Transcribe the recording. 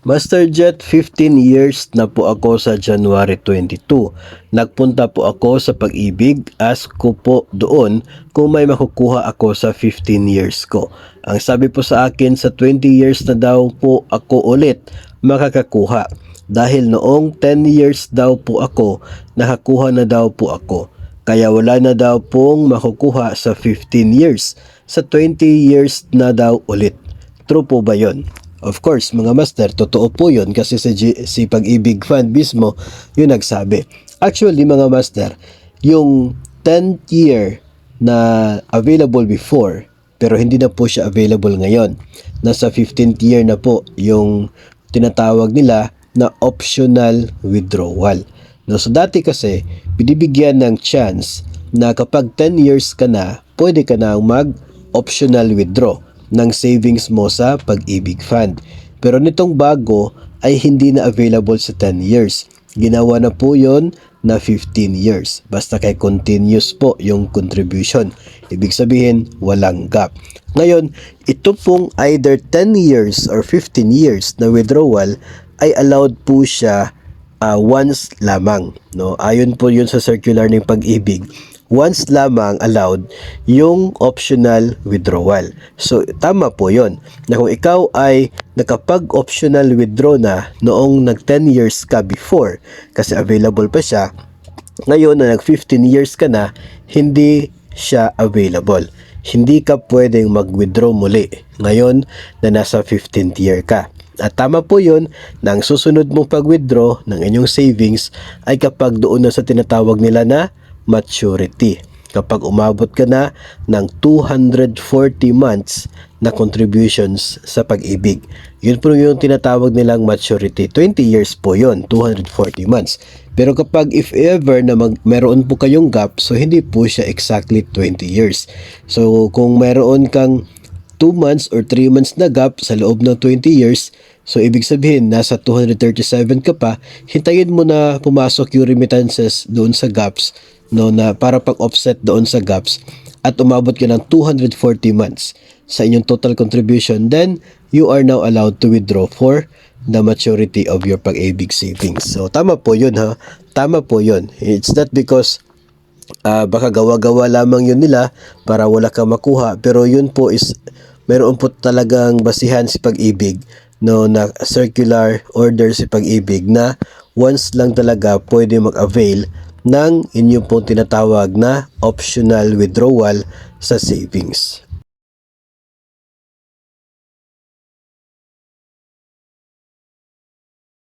Master Jet, 15 years na po ako sa January 22. Nagpunta po ako sa Pag-ibig. Ask ko po doon kung may makukuha ako sa 15 years ko. Ang sabi po sa akin, sa 20 years na daw po ako ulit makakakuha. Dahil noong 10 years daw po ako, nakakuha na daw po ako. Kaya wala na daw pong makukuha sa 15 years. Sa 20 years na daw ulit. True po ba yon? Of course, mga master, totoo po yun kasi si Pag-ibig Fund mismo yung nagsabi. Actually, mga master, yung 10th year na available before, pero hindi na po siya available ngayon. Nasa 15th year na po yung tinatawag nila na optional withdrawal. No, so dati kasi, binibigyan ng chance na kapag 10 years ka na, pwede ka na mag-optional withdraw ng savings mo sa Pag-ibig Fund. Pero nitong bago ay hindi na available sa 10 years. Ginawa na po yon na 15 years. Basta kay continuous po yung contribution. Ibig sabihin, walang gap. Ngayon, ito pong either 10 years or 15 years na withdrawal ay allowed po siya once lamang. No? Ayon po yun sa circular ng Pag-ibig. Once lamang allowed yung optional withdrawal. So, tama po yon na kung ikaw ay nakapag-optional withdraw na noong nag-10 years ka before, kasi available pa siya, ngayon na nag-15 years ka na, hindi siya available. Hindi ka pwedeng mag-withdraw muli ngayon na nasa 15th year ka. At tama po yun na ang susunod mong pag-withdraw ng inyong savings ay kapag doon na sa tinatawag nila na maturity. Kapag umabot ka na ng 240 months na contributions sa Pag-ibig. Yun po yung tinatawag nilang maturity. 20 years po yun, 240 months. Pero kapag if ever na meron po kayong gap, so hindi po siya exactly 20 years. So kung meron kang 2 months or 3 months na gap sa loob ng 20 years, so ibig sabihin nasa 237 ka pa, hintayin mo na pumasok yung remittances doon sa gaps, no, na para pag-offset doon sa gaps at umabot ka ng 240 months sa inyong total contribution, then you are now allowed to withdraw for the maturity of your Pag-ibig savings. So tama po yun, ha? Tama po yun. It's not because baka gawa-gawa lamang yun nila para wala kang makuha, pero yun po is meron po talagang basihan si Pag-ibig, no, na circular order si Pag-ibig na once lang talaga pwede mag-avail ng inyong pong tinatawag na optional withdrawal sa savings.